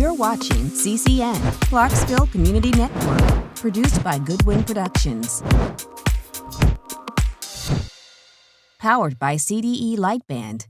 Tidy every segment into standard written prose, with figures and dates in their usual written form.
You're watching CCN, Clarksville Community Network, produced by Goodwin Productions. Powered by CDE Lightband.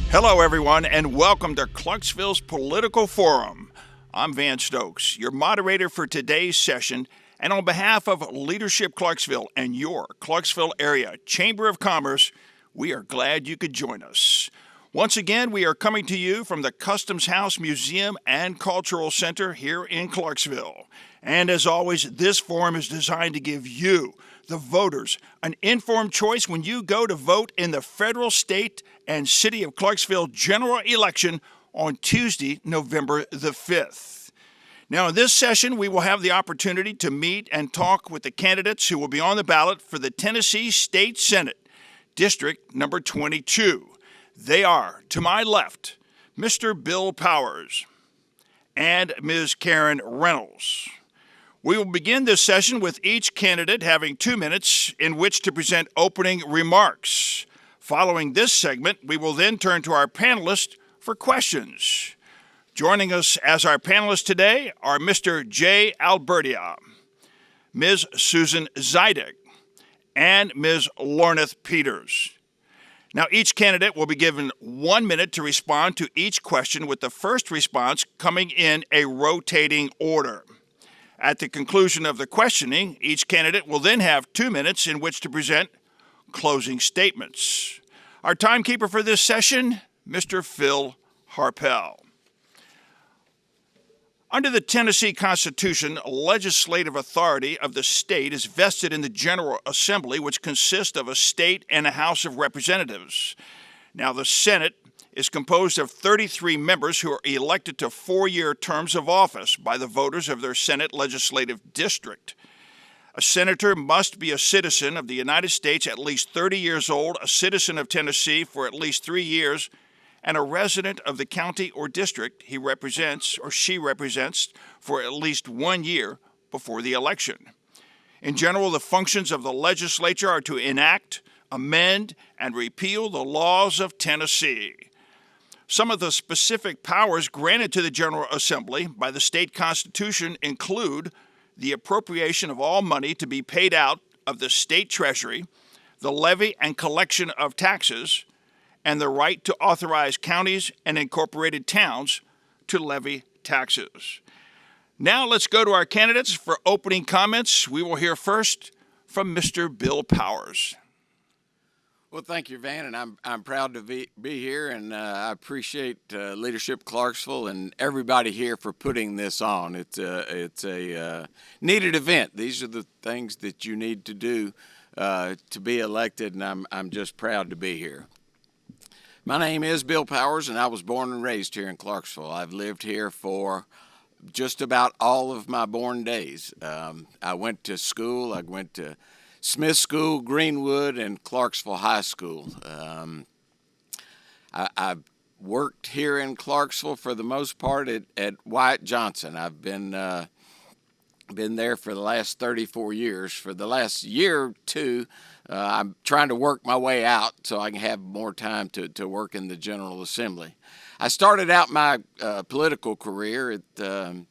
Hello, everyone, and welcome to Clarksville's Political Forum. I'm Van Stokes, your moderator for today's session, and on behalf of Leadership Clarksville and your Clarksville Area Chamber of Commerce, we are glad you could join us. Once again, we are coming to you from the Customs House Museum and Cultural Center here in Clarksville. And as always, this forum is designed to give you, the voters, an informed choice when you go to vote in the federal, state, and city of Clarksville general election on Tuesday, November the 5th. Now, in this session, we will have the opportunity to meet and talk with the candidates who will be on the ballot for the Tennessee State Senate, District number 22. They are, to my left, Mr. Bill Powers and Ms. Karen Reynolds. We will begin this session with each candidate having 2 minutes in which to present opening remarks. Following this segment, we will then turn to our panelists for questions. Joining us as our panelists today are Mr. J. Albertia, Ms. Susan Zidek, and Ms. Lorneth Peters. Now, each candidate will be given 1 minute to respond to each question, with the first response coming in a rotating order. At the conclusion of the questioning, each candidate will then have 2 minutes in which to present closing statements. Our timekeeper for this session, Mr. Phil Harpel. Under the Tennessee Constitution, legislative authority of the state is vested in the General Assembly, which consists of a state and a House of Representatives. Now, the Senate is composed of 33 members who are elected to 4-year terms of office by the voters of their Senate legislative district. A senator must be a citizen of the United States, at least 30 years old, a citizen of Tennessee for at least 3 years, and a resident of the county or district he represents or she represents for at least 1 year before the election. In general, the functions of the legislature are to enact, amend, and repeal the laws of Tennessee. Some of the specific powers granted to the General Assembly by the state constitution include the appropriation of all money to be paid out of the state treasury, the levy and collection of taxes, and the right to authorize counties and incorporated towns to levy taxes. Now let's go to our candidates for opening comments. We will hear first from Mr. Bill Powers. Well, thank you, Van, and I'm proud to be here, and I appreciate Leadership Clarksville and everybody here for putting this on. It's a needed event. These are the things that you need to do to be elected, and I'm just proud to be here. My name is Bill Powers, and I was born and raised here in Clarksville. I've lived here for just about all of my born days. I went to school. I went to Smith School, Greenwood, and Clarksville High School. I've worked here in Clarksville for the most part at Wyatt Johnson. I've been there for the last 34 years. For the last year or two, I'm trying to work my way out so I can have more time to work in the General Assembly. I started out my political career at the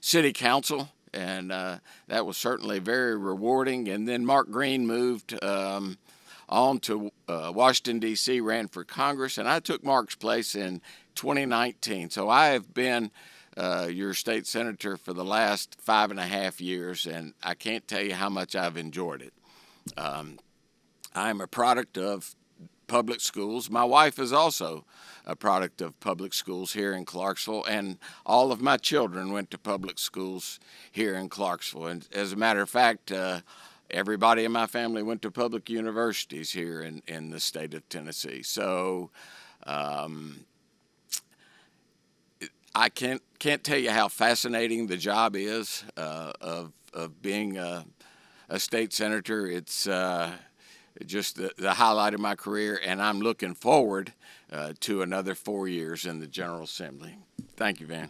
City Council, and that was certainly very rewarding. And then Mark Green moved on to Washington, D.C., ran for Congress, and I took Mark's place in 2019. So I have been your state senator for the last 5.5 years, and I can't tell you how much I've enjoyed it. I'm a product of public schools. My wife is also a product of public schools here in Clarksville, and all of my children went to public schools here in Clarksville. And as a matter of fact, everybody in my family went to public universities here in the state of Tennessee. So I can't tell you how fascinating the job is of being a state senator. It's just the highlight of my career, and I'm looking forward to another 4 years in the General Assembly. Thank you, Van.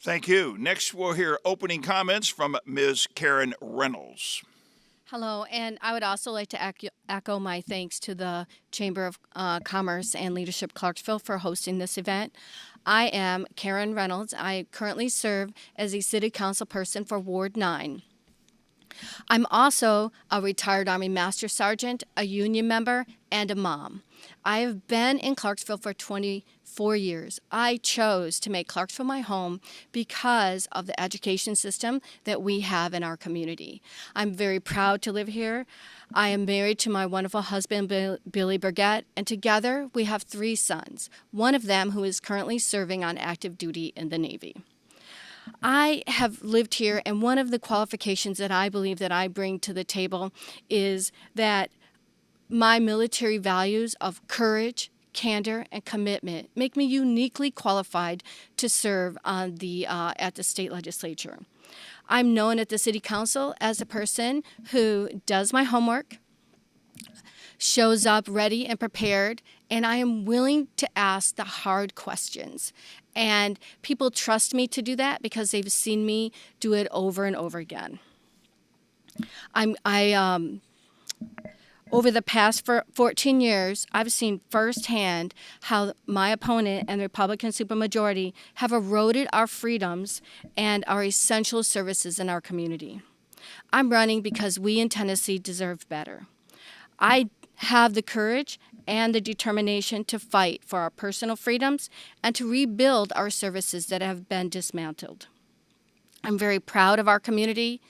Thank you. Next, we'll hear opening comments from Ms. Karen Reynolds. Hello, and I would also like to echo my thanks to the Chamber of Commerce and Leadership Clarksville for hosting this event. I am Karen Reynolds. I currently serve as a City Council person for Ward 9. I'm also a retired Army Master Sergeant, a union member, and a mom. I have been in Clarksville for 24 years. I chose to make Clarksville my home because of the education system that we have in our community. I'm very proud to live here. I am married to my wonderful husband, Billy Burgett, and together we have 3 sons, one of them who is currently serving on active duty in the Navy. I have lived here, and one of the qualifications that I believe that I bring to the table is that my military values of courage, candor, and commitment make me uniquely qualified to serve on at the state legislature. I'm known at the City Council as a person who does my homework, shows up ready and prepared, and I am willing to ask the hard questions. And people trust me to do that because they've seen me do it over and over again. Over the past 14 years, I've seen firsthand how my opponent and the Republican supermajority have eroded our freedoms and our essential services in our community. I'm running because we in Tennessee deserve better. I have the courage and the determination to fight for our personal freedoms and to rebuild our services that have been dismantled. I'm very proud of our community,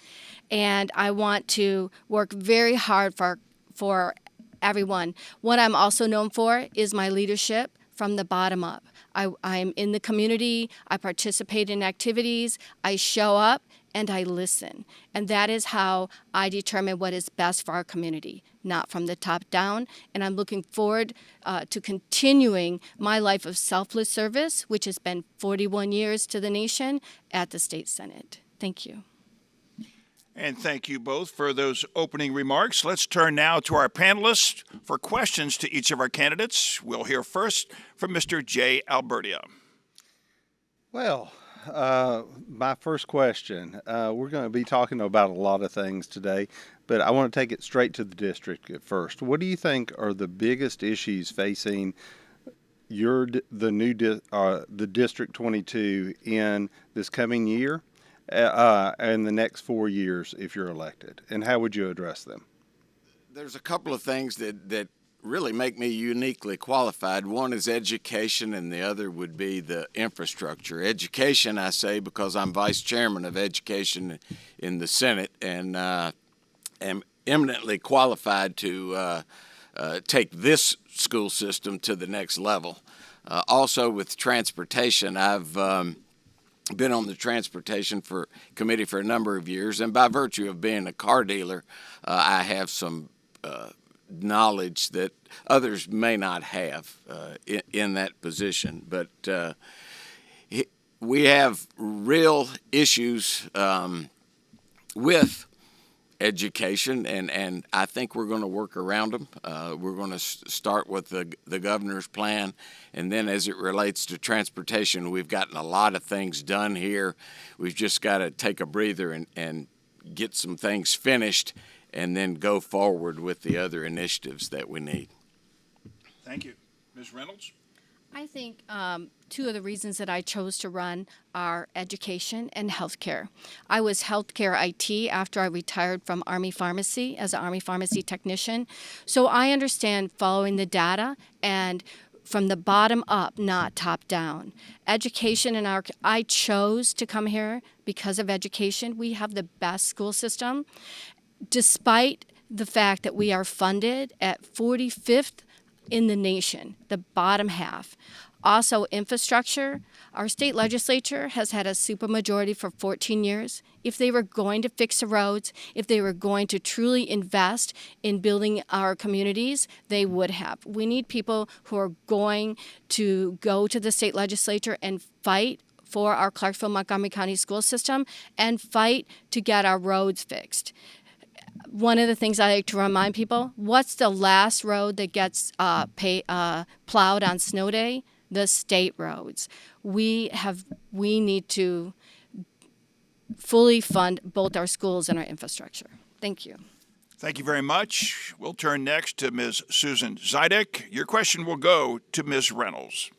and I want to work very hard for everyone. What I'm also known for is my leadership from the bottom up. I'm in the community, I participate in activities, I show up, and I listen. And that is how I determine what is best for our community, not from the top down. And I'm looking forward to continuing my life of selfless service, which has been 41 years to the nation, at the State Senate. Thank you. And thank you both for those opening remarks. Let's turn now to our panelists for questions to each of our candidates. We'll hear first from Mr. J. Albertia. Well, my first question, we're going to be talking about a lot of things today, but I want to take it straight to the district at first. What do you think are the biggest issues facing the District 22 in this coming year and the next 4 years if you're elected, and how would you address them? There's a couple of things that really make me uniquely qualified. One is education, and the other would be the infrastructure. Education, I say, because I'm vice chairman of education in the Senate and am eminently qualified to take this school system to the next level. Also with transportation, I've been on the transportation committee for a number of years, and by virtue of being a car dealer, I have some knowledge that others may not have in that position. But we have real issues with education, and I think we're going to work around them. We're going to start with the governor's plan, and then as it relates to transportation, we've gotten a lot of things done here. We've just got to take a breather and get some things finished, and then go forward with the other initiatives that we need. Thank you. Ms. Reynolds? I think 2 of the reasons that I chose to run are education and healthcare. I was healthcare IT after I retired from Army Pharmacy as an Army Pharmacy technician. So I understand following the data and from the bottom up, not top down. Education I chose to come here because of education. We have the best school system, despite the fact that we are funded at 45th in the nation, the bottom half. Also, infrastructure. Our state legislature has had a supermajority for 14 years. If they were going to fix the roads, if they were going to truly invest in building our communities, they would have. We need people who are going to go to the state legislature and fight for our Clarksville-Montgomery County school system and fight to get our roads fixed. One of the things I like to remind people, what's the last road that gets plowed on snow day? The state roads. We need to fully fund both our schools and our infrastructure. Thank you. Thank you very much. We'll turn next to Ms. Susan Zidek. Your question will go to Ms. Reynolds.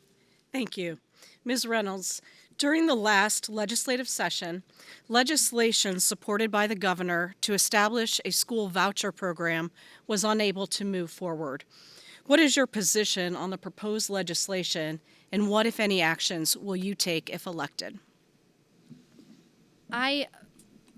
Thank you. Ms. Reynolds, during the last legislative session, legislation supported by the governor to establish a school voucher program was unable to move forward. What is your position on the proposed legislation, and what, if any, actions will you take if elected? I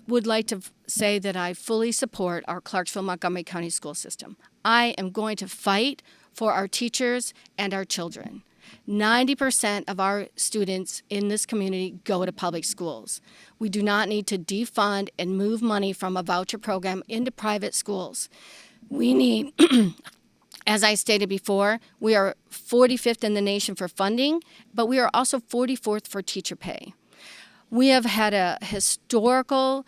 would like to say that I fully support our Clarksville-Montgomery County school system. I am going to fight for our teachers and our children. 90% of our students in this community go to public schools. We do not need to defund and move money from a voucher program into private schools. We need, as I stated before, we are 45th in the nation for funding, but we are also 44th for teacher pay. We have had a historical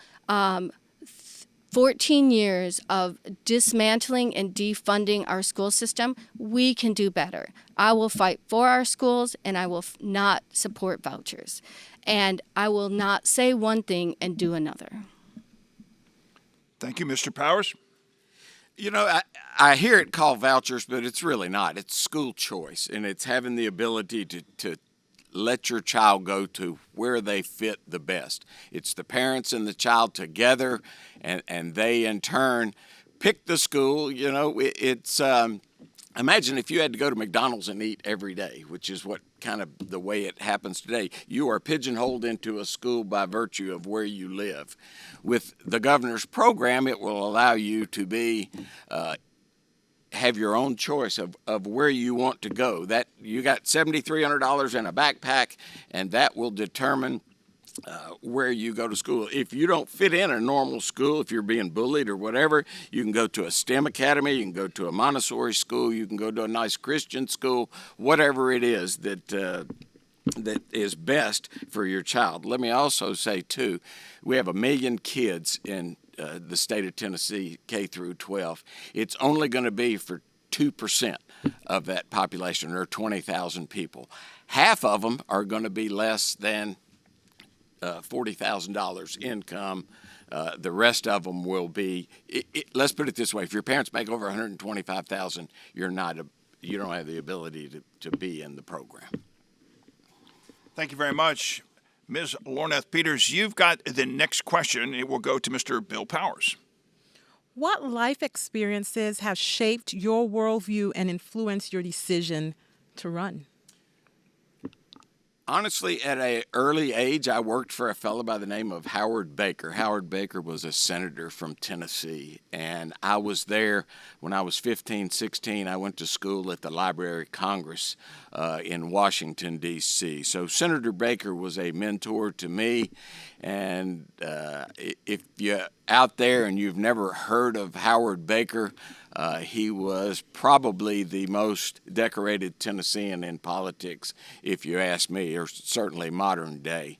14 years of dismantling and defunding our school system. We can do better. I will fight for our schools, and I will not support vouchers. And I will not say one thing and do another. Thank you, Mr. Powers. You know, I hear it called vouchers, but it's really not. It's school choice, and it's having the ability to let your child go to where they fit the best. It's the parents and the child together, and they in turn pick the school. You know, it's imagine if you had to go to McDonald's and eat every day, which is what kind of the way it happens today. You are pigeonholed into a school by virtue of where you live. With the governor's program, it will allow you to be have your own choice of where you want to go. That you got $7,300 in a backpack, and that will determine where you go to school. If you don't fit in a normal school, if you're being bullied or whatever, you can go to a STEM academy, you can go to a Montessori school, you can go to a nice Christian school, whatever it is that is best for your child. Let me also say, too, we have 1 million kids in the state of Tennessee, K through 12. It's only going to be for 2% of that population, or 20,000 people. Half of them are going to be less than $40,000 income. The rest of them will be. Let's put it this way: if your parents make over $125,000, you don't have the ability to be in the program. Thank you very much. Ms. Lorneth Peters, you've got the next question. It will go to Mr. Bill Powers. What life experiences have shaped your worldview and influenced your decision to run? Honestly, at an early age, I worked for a fellow by the name of Howard Baker. Howard Baker was a senator from Tennessee, and I was there when I was 15, 16. I went to school at the Library of Congress in Washington, D.C. So Senator Baker was a mentor to me, and if you're out there and you've never heard of Howard Baker, he was probably the most decorated Tennessean in politics, if you ask me, or certainly modern day.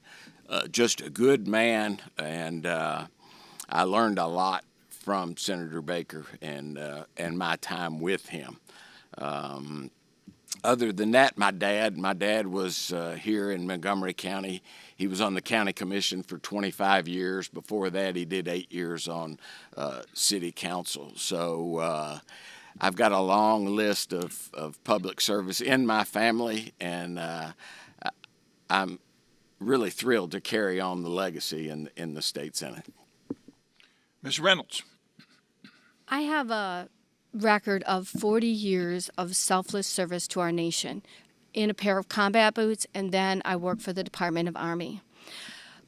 Just a good man, and I learned a lot from Senator Baker and my time with him. Other than that, my dad was here in Montgomery County. He was on the county commission for 25 years. Before that, he did 8 years on city council. So I've got a long list of public service in my family, and I'm really thrilled to carry on the legacy in the state Senate. Ms. Reynolds. I have a record of 40 years of selfless service to our nation in a pair of combat boots, and then I work for the Department of Army.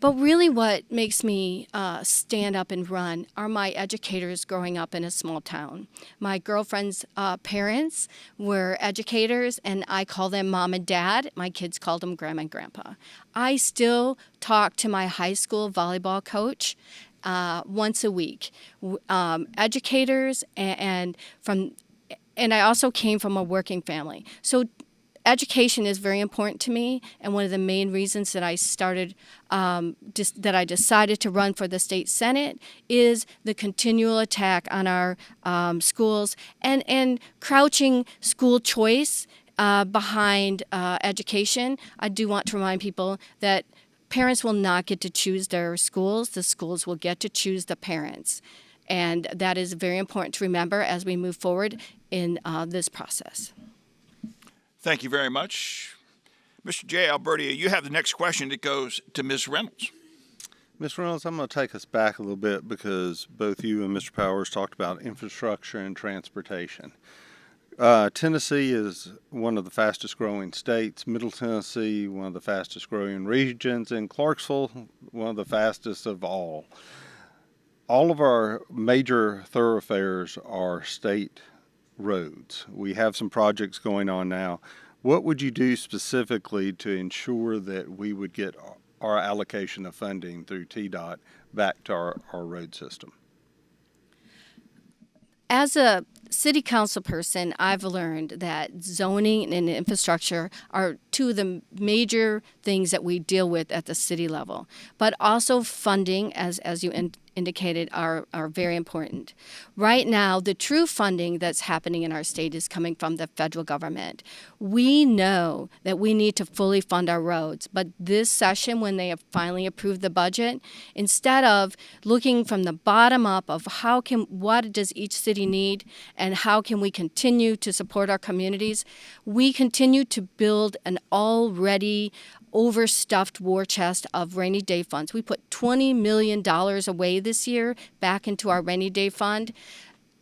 But really what makes me stand up and run are my educators growing up in a small town. My girlfriend's parents were educators, and I call them mom and dad. My kids called them grandma and grandpa. I still talk to my high school volleyball coach once a week. Educators and I also came from a working family. So education is very important to me, and one of the main reasons that I started, that I decided to run for the state senate is the continual attack on our schools and crouching school choice behind education. I do want to remind people that parents will not get to choose their schools. The schools will get to choose the parents. And that is very important to remember as we move forward in this process. Thank you very much. Mr. J. Albertia, you have the next question that goes to Ms. Reynolds. Ms. Reynolds, I'm going to take us back a little bit because both you and Mr. Powers talked about infrastructure and transportation. Tennessee is one of the fastest growing states, Middle Tennessee, one of the fastest growing regions, and Clarksville, one of the fastest of all. All of our major thoroughfares are state roads. We have some projects going on now. What would you do specifically to ensure that we would get our allocation of funding through TDOT back to our road system? As a city council person, I've learned that zoning and infrastructure are two of the major things that we deal with at the city level. But also funding, as you indicated, are very important. Right now, the true funding that's happening in our state is coming from the federal government. We know that we need to fully fund our roads, but this session, when they have finally approved the budget, instead of looking from the bottom up of what does each city need and how can we continue to support our communities, we continue to build an already overstuffed war chest of rainy day funds. We put $20 million away this year back into our rainy day fund.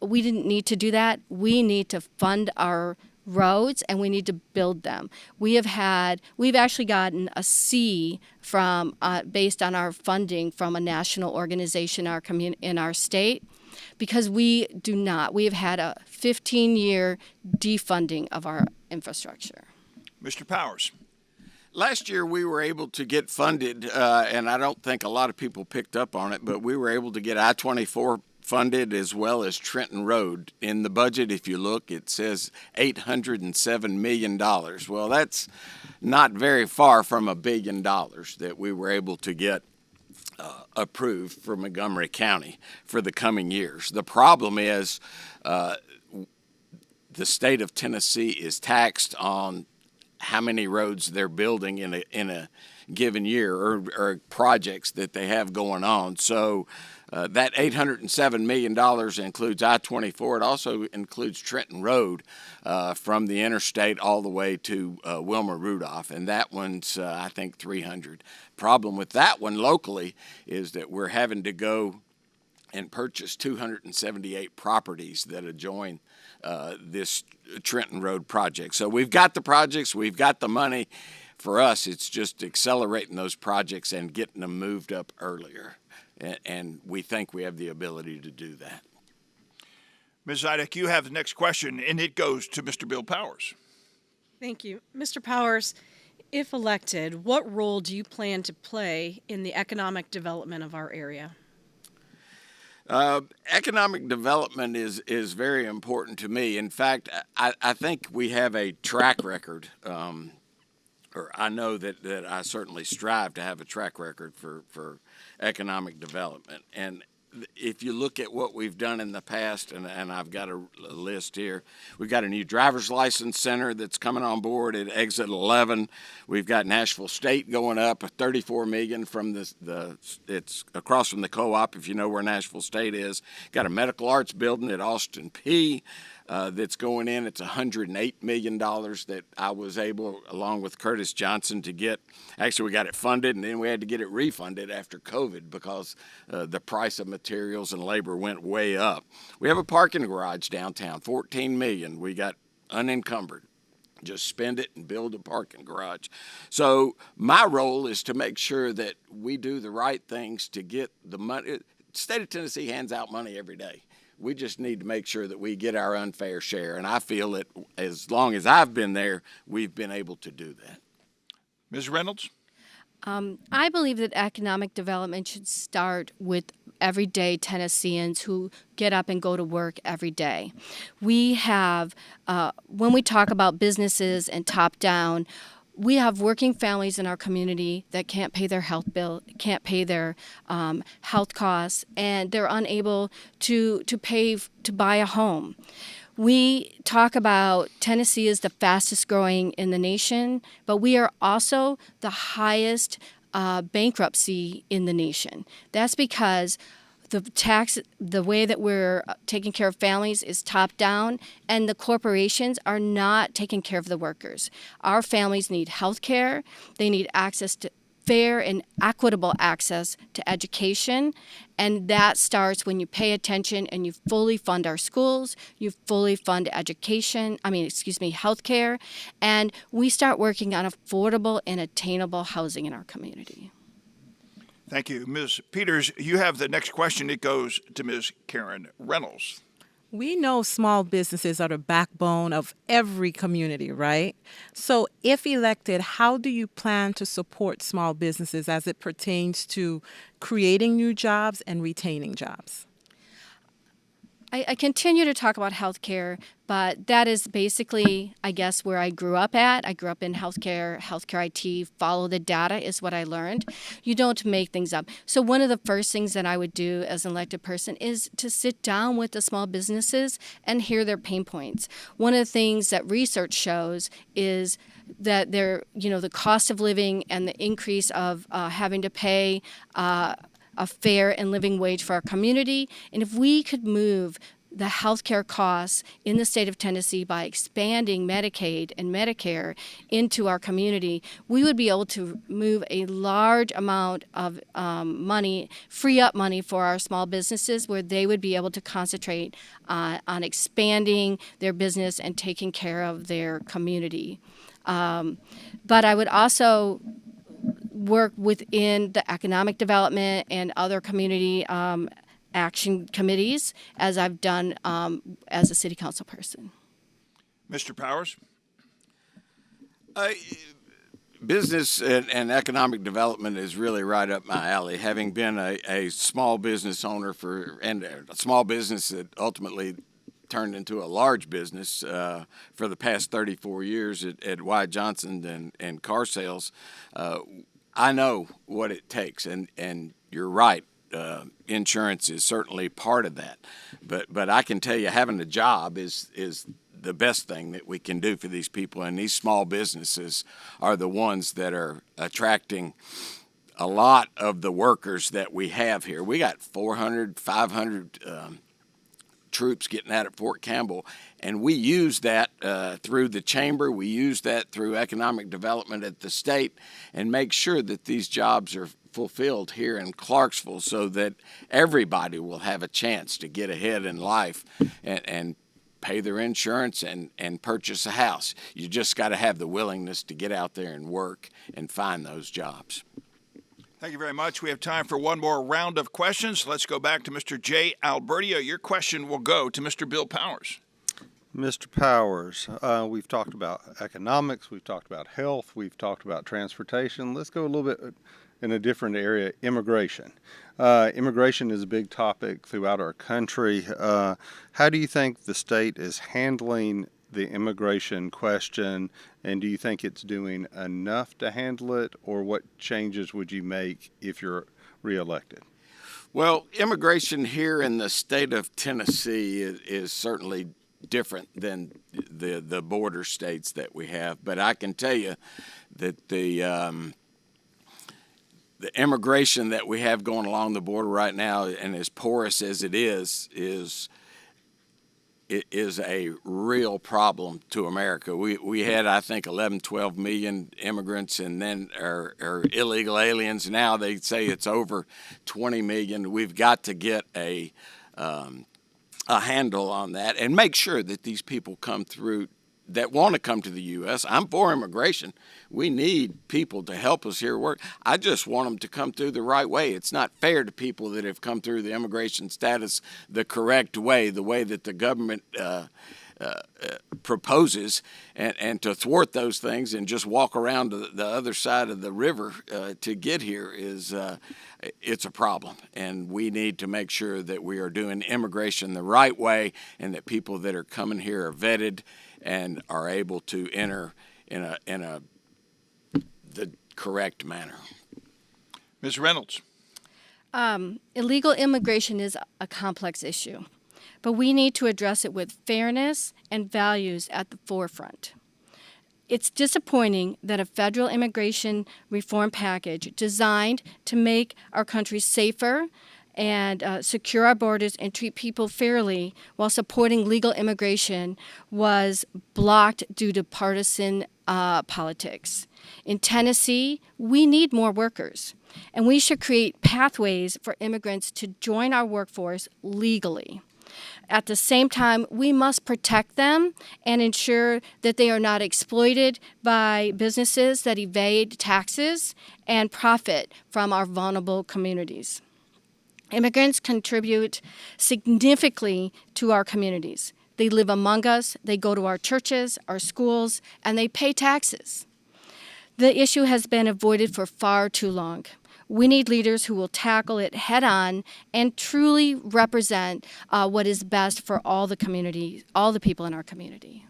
We didn't need to do that. We need to fund our roads and we need to build them. We've actually gotten a C from based on our funding from a national organization in our state, because we have had a 15-year defunding of our infrastructure. Mr. Powers. Last year, we were able to get funded, and I don't think a lot of people picked up on it, but we were able to get I-24 funded as well as Trenton Road. In the budget, if you look, it says $807 million. Well, that's not very far from $1 billion that we were able to get approved for Montgomery County for the coming years. The problem is the state of Tennessee is taxed on how many roads they're building in a given year or projects that they have going on. So that $807 million includes I-24. It also includes Trenton Road from the interstate all the way to Wilmer Rudolph, and that one's I think 300. Problem with that one locally is that we're having to go and purchase 278 properties that adjoin this Trenton Road project. So we've got the projects, we've got the money. For us, it's just accelerating those projects and getting them moved up earlier. And we think we have the ability to do that. Ms. Zidek, you have the next question, and it goes to Mr. Bill Powers. Thank you. Mr. Powers, if elected, what role do you plan to play in the economic development of our area? Economic development is very important to me. In fact, I think we have a track record, or I know that I certainly strive to have a track record for economic development. And if you look at what we've done in the past, and I've got a list here, we've got a new driver's license center that's coming on board at Exit 11. We've got Nashville State going up, $34 million from it's across from the co-op, if you know where Nashville State is. Got a medical arts building at Austin P that's going in. It's $108 million that I was able, along with Curtis Johnson, to get. Actually, we got it funded, and then we had to get it refunded after COVID because the price of materials and labor went way up. We have a parking garage downtown, $14 million. We got unencumbered. Just spend it and build a parking garage. So my role is to make sure that we do the right things to get the money. The state of Tennessee hands out money every day. We just need to make sure that we get our unfair share. And I feel that as long as I've been there, we've been able to do that. Ms. Reynolds? I believe that economic development should start with everyday Tennesseans who get up and go to work every day. We have, when we talk about businesses and top down, we have working families in our community that can't pay their health bill, can't pay their health costs, and they're unable to pay to buy a home. We talk about Tennessee is the fastest growing in the nation, but we are also the highest bankruptcy in the nation. That's because the way that we're taking care of families is top down, and the corporations are not taking care of the workers. Our families need health care. They need access to fair and equitable access to education, and that starts when you pay attention and you fully fund our schools, you fully fund health care, and we start working on affordable and attainable housing in our community. Thank you. Ms. Peters, you have the next question. It goes to Ms. Karen Reynolds. We know small businesses are the backbone of every community, right? So if elected, how do you plan to support small businesses as it pertains to creating new jobs and retaining jobs? I continue to talk about healthcare, but that is basically, I guess, where I grew up at. I grew up in healthcare IT, follow the data is what I learned. You don't make things up. So one of the first things that I would do as an elected person is to sit down with the small businesses and hear their pain points. One of the things that research shows is that the cost of living and the increase of having to pay a fair and living wage for our community. And if we could move the healthcare costs in the state of Tennessee by expanding Medicaid and Medicare into our community, we would be able to move a large amount of money, free up money for our small businesses where they would be able to concentrate on expanding their business and taking care of their community. But I would also work within the economic development and other community action committees, as I've done as a city council person. Mr. Powers? Business and economic development is really right up my alley. Having been a small business owner and a small business that ultimately turned into a large business for the past 34 years at Wyatt Johnson and car sales, I know what it takes, and you're right. Insurance is certainly part of that, but I can tell you, having a job is the best thing that we can do for these people, and these small businesses are the ones that are attracting a lot of the workers that we have here. We got 400, 500 troops getting out at Fort Campbell, and we use that through the chamber. We use that through economic development at the state, and make sure that these jobs are fulfilled here in Clarksville so that everybody will have a chance to get ahead in life and pay their insurance and purchase a house. You just got to have the willingness to get out there and work and find those jobs. Thank you very much. We have time for one more round of questions. Let's go back to Mr. J. Albertia. Your question will go to Mr. Bill Powers. Mr. Powers, we've talked about economics, we've talked about health, we've talked about transportation. Let's go a little bit in a different area, immigration. Immigration is a big topic throughout our country. How do you think the state is handling the immigration question, and do you think it's doing enough to handle it, or what changes would you make if you're reelected? Well, immigration here in the state of Tennessee is certainly different than the border states that we have, but I can tell you that the immigration that we have going along the border right now, and as porous as it is a real problem to America. We had, I think, 11, 12 million immigrants, and then our illegal aliens. Now they say it's over 20 million. We've got to get a handle on that and make sure that these people come through that want to come to the U.S. I'm for immigration. We need people to help us here work. I just want them to come through the right way. It's not fair to people that have come through the immigration status the correct way, the way that the government proposes, and to thwart those things and just walk around to the other side of the river to get here is it's a problem. And we need to make sure that we are doing immigration the right way and that people that are coming here are vetted and are able to enter in the correct manner. Ms. Reynolds. Illegal immigration is a complex issue, but we need to address it with fairness and values at the forefront. It's disappointing that a federal immigration reform package designed to make our country safer and secure our borders and treat people fairly while supporting legal immigration was blocked due to partisan politics. In Tennessee, we need more workers, and we should create pathways for immigrants to join our workforce legally. At the same time, we must protect them and ensure that they are not exploited by businesses that evade taxes and profit from our vulnerable communities. Immigrants contribute significantly to our communities. They live among us, they go to our churches, our schools, and they pay taxes. The issue has been avoided for far too long. We need leaders who will tackle it head on and truly represent what is best for all the community, all the people in our community.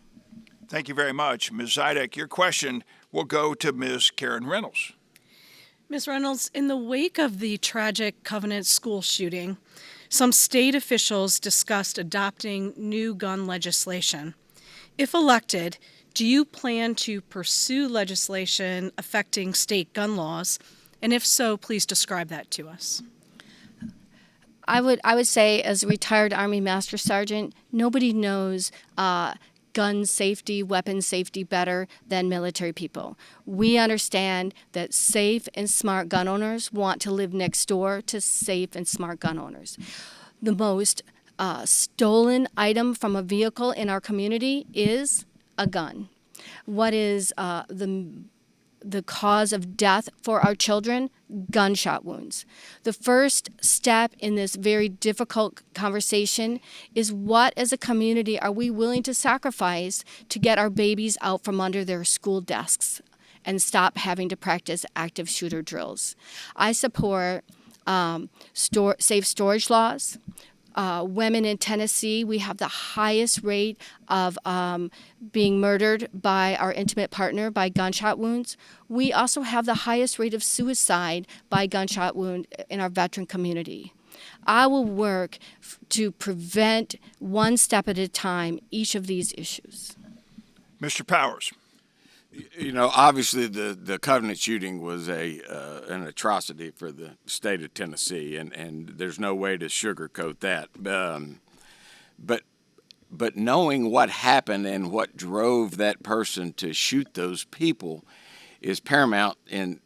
Thank you very much. Ms. Zidek, your question will go to Ms. Karen Reynolds. Ms. Reynolds, in the wake of the tragic Covenant school shooting, some state officials discussed adopting new gun legislation. If elected, do you plan to pursue legislation affecting state gun laws? And if so, please describe that to us. I would say, as a retired Army Master Sergeant, nobody knows gun safety, weapon safety better than military people. We understand that safe and smart gun owners want to live next door to safe and smart gun owners. The most stolen item from a vehicle in our community is a gun. What is the cause of death for our children? Gunshot wounds. The first step in this very difficult conversation is what, as a community, are we willing to sacrifice to get our babies out from under their school desks and stop having to practice active shooter drills? I support safe storage laws. Women in Tennessee, we have the highest rate of being murdered by our intimate partner by gunshot wounds. We also have the highest rate of suicide by gunshot wound in our veteran community. I will work to prevent, one step at a time, each of these issues. Mr. Powers. You know, obviously the Covenant shooting was an atrocity for the state of Tennessee, and there's no way to sugarcoat that. But knowing what happened and what drove that person to shoot those people is paramount in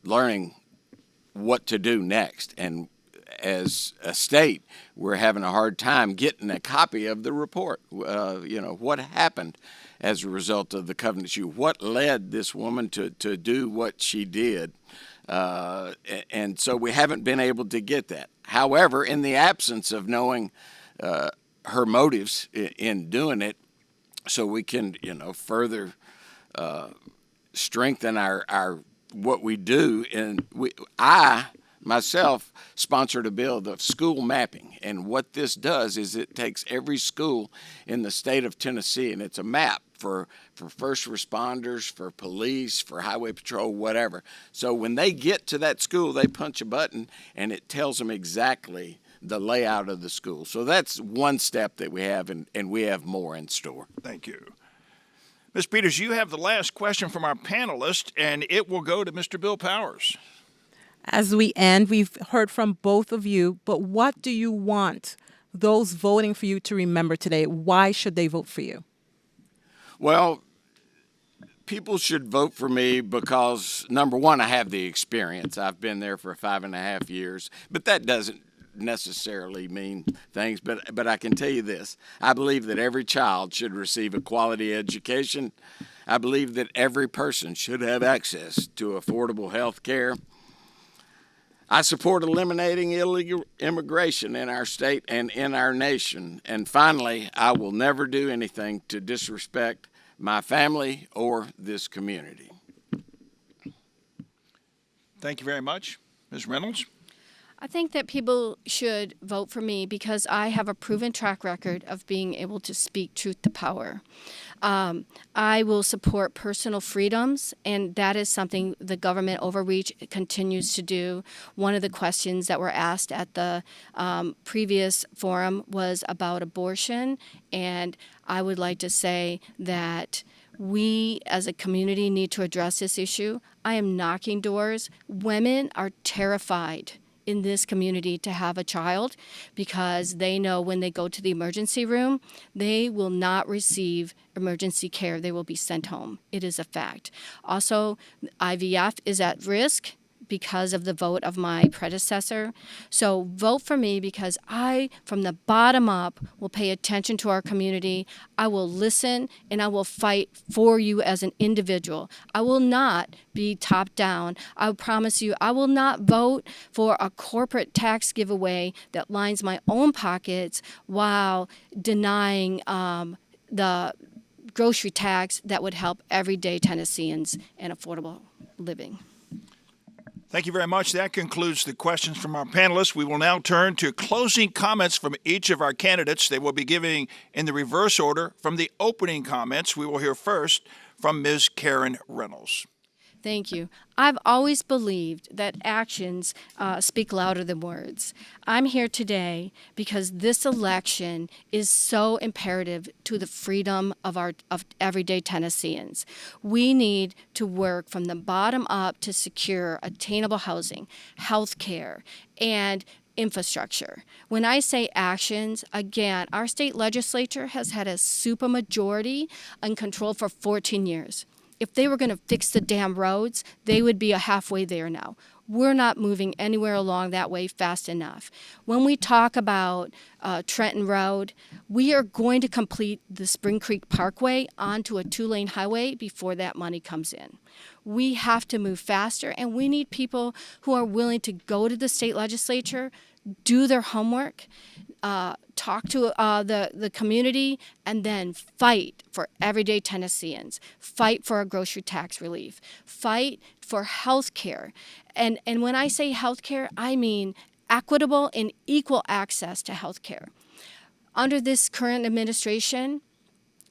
learning what to do next. And as a state, we're having a hard time getting a copy of the report. What happened as a result of the Covenant shooting? What led this woman to do what she did? And so we haven't been able to get that. However, in the absence of knowing her motives in doing it, so we can, further strengthen our what we do. And I myself sponsored a bill of school mapping, and what this does is it takes every school in the state of Tennessee, and it's a map for first responders, for police, for highway patrol, whatever. So when they get to that school, they punch a button, and it tells them exactly the layout of the school. So that's one step that we have, and we have more in store. Thank you. Ms. Peters, you have the last question from our panelist, and it will go to Mr. Bill Powers. As we end, we've heard from both of you, but what do you want those voting for you to remember today? Why should they vote for you? Well, people should vote for me because, number one, I have the experience. I've been there for 5.5 years, but that doesn't necessarily mean things. But I can tell you this. I believe that every child should receive a quality education. I believe that every person should have access to affordable health care. I support eliminating illegal immigration in our state and in our nation. And finally, I will never do anything to disrespect my family or this community. Thank you very much. Ms. Reynolds? I think that people should vote for me because I have a proven track record of being able to speak truth to power. I will support personal freedoms, and that is something the government overreach continues to do. One of the questions that were asked at the previous forum was about abortion, and I would like to say that We as a community need to address this issue. I am knocking doors. Women are terrified in this community to have a child because they know when they go to the emergency room, they will not receive emergency care. They will be sent home. It is a fact. Also, IVF is at risk because of the vote of my predecessor. So vote for me because I, from the bottom up, will pay attention to our community. I will listen and I will fight for you as an individual. I will not be top down. I promise you, I will not vote for a corporate tax giveaway that lines my own pockets while denying the grocery tax that would help everyday Tennesseans and affordable living. Thank you very much. That concludes the questions from our panelists. We will now turn to closing comments from each of our candidates. They will be giving in the reverse order. From the opening comments, we will hear first from Ms. Karen Reynolds. Thank you. I've always believed that actions speak louder than words. I'm here today because this election is so imperative to the freedom of everyday Tennesseans. We need to work from the bottom up to secure attainable housing, health care, and infrastructure. When I say actions, again, our state legislature has had a supermajority and control for 14 years. If they were going to fix the damn roads, they would be halfway there now. We're not moving anywhere along that way fast enough. When we talk about Trenton Road, we are going to complete the Spring Creek Parkway onto a 2-lane highway before that money comes in. We have to move faster, and we need people who are willing to go to the state legislature, do their homework, talk to the community, and then fight for everyday Tennesseans, fight for a grocery tax relief, fight for health care. And when I say health care, I mean equitable and equal access to health care. Under this current administration,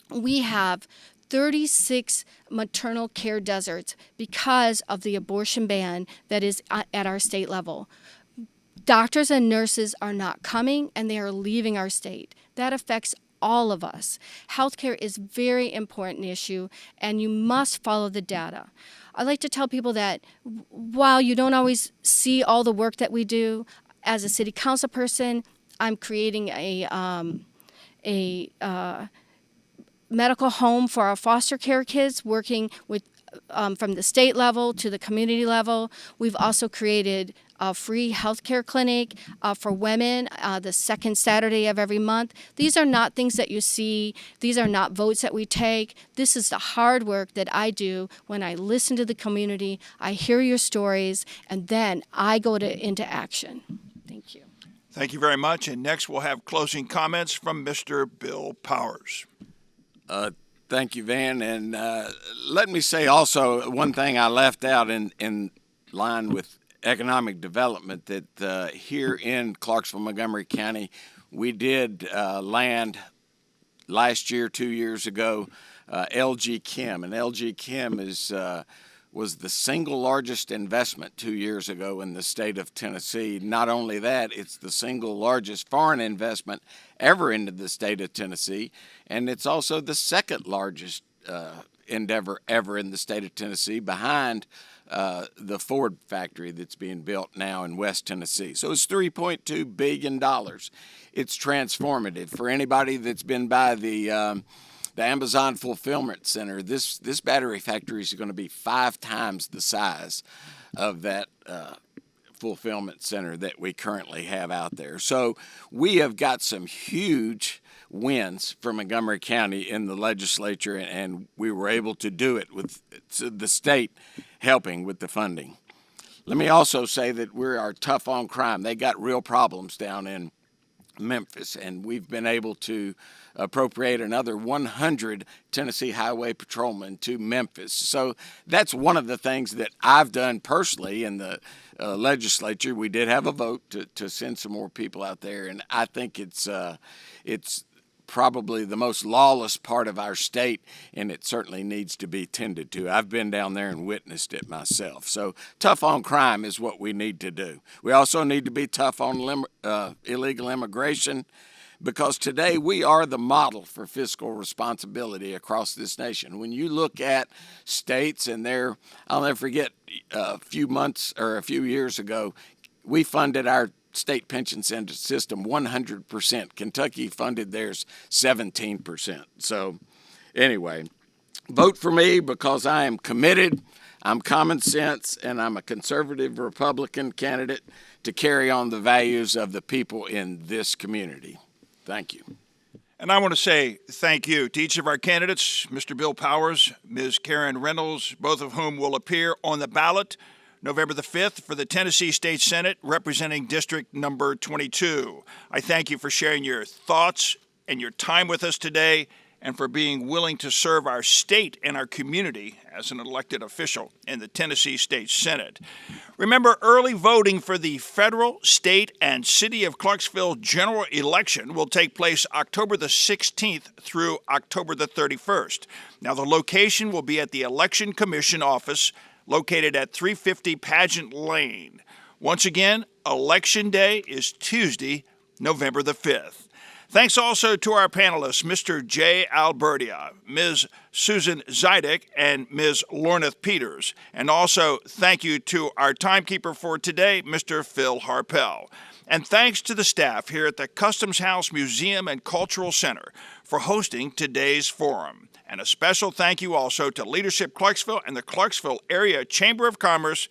we have 36 maternal care deserts because of the abortion ban that is at our state level. Doctors and nurses are not coming, and they are leaving our state. That affects all of us. Healthcare is a very important issue, and you must follow the data. I like to tell people that while you don't always see all the work that we do, as a city council person, I'm creating a medical home for our foster care kids, working with from the state level to the community level. We've also created a free healthcare clinic for women the second Saturday of every month. These are not things that you see. These are not votes that we take. This is the hard work that I do when I listen to the community, I hear your stories, and then I go into action. Thank you. Thank you very much. And next we'll have closing comments from Mr. Bill Powers. Thank you, Van. And let me say also one thing I left out in line with economic development, that here in Clarksville, Montgomery County, we did land last year, 2 years ago, LG Chem. And LG Chem was the single largest investment 2 years ago in the state of Tennessee. Not only that, it's the single largest foreign investment ever into the state of Tennessee, and it's also the second largest endeavor ever in the state of Tennessee, behind the Ford factory that's being built now in West Tennessee. So it's $3.2 billion. It's transformative. For anybody that's been by the Amazon Fulfillment Center, this battery factory is going to be 5 times the size of that fulfillment center that we currently have out there. So we have got some huge wins for Montgomery County in the legislature, and we were able to do it with the state helping with the funding. Let me also say that we are tough on crime. They got real problems down in Memphis, and we've been able to appropriate another 100 Tennessee Highway Patrolmen to Memphis. So that's one of the things that I've done personally in the legislature. We did have a vote to send some more people out there, and I think it's probably the most lawless part of our state, and it certainly needs to be tended to. I've been down there and witnessed it myself. So tough on crime is what we need to do. We also need to be tough on illegal immigration, because today we are the model for fiscal responsibility across this nation. When you look at states and I'll never forget a few months or a few years ago, we funded our state pension system 100%. Kentucky funded theirs 17%. So anyway, vote for me because I am committed, I'm common sense, and I'm a conservative Republican candidate to carry on the values of the people in this community. Thank you. And I want to say thank you to each of our candidates, Mr. Bill Powers, Ms. Karen Reynolds, both of whom will appear on the ballot November the 5th for the Tennessee State Senate representing District Number 22. I thank you for sharing your thoughts and your time with us today and for being willing to serve our state and our community as an elected official in the Tennessee State Senate. Remember, early voting for the federal, state, and city of Clarksville general election will take place October the 16th through October the 31st. Now, the location will be at the Election Commission office located at 350 Pageant Lane. Once again, Election Day is Tuesday, November the 5th. Thanks also to our panelists, Mr. J. Albertia, Ms. Susan Zidek, and Ms. Lorneth Peters. And also thank you to our timekeeper for today, Mr. Phil Harpel. And thanks to the staff here at the Customs House Museum and Cultural Center for hosting today's forum. And a special thank you also to Leadership Clarksville and the Clarksville Area Chamber of Commerce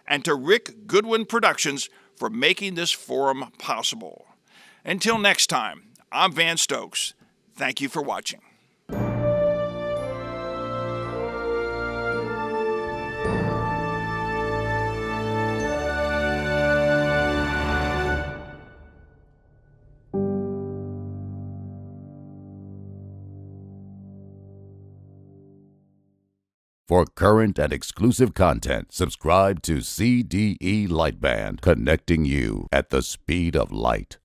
and to Rick Goodwin Productions for making this forum possible. Until next time, I'm Van Stokes. Thank you for watching. For current and exclusive content, subscribe to CDE Lightband, connecting you at the speed of light.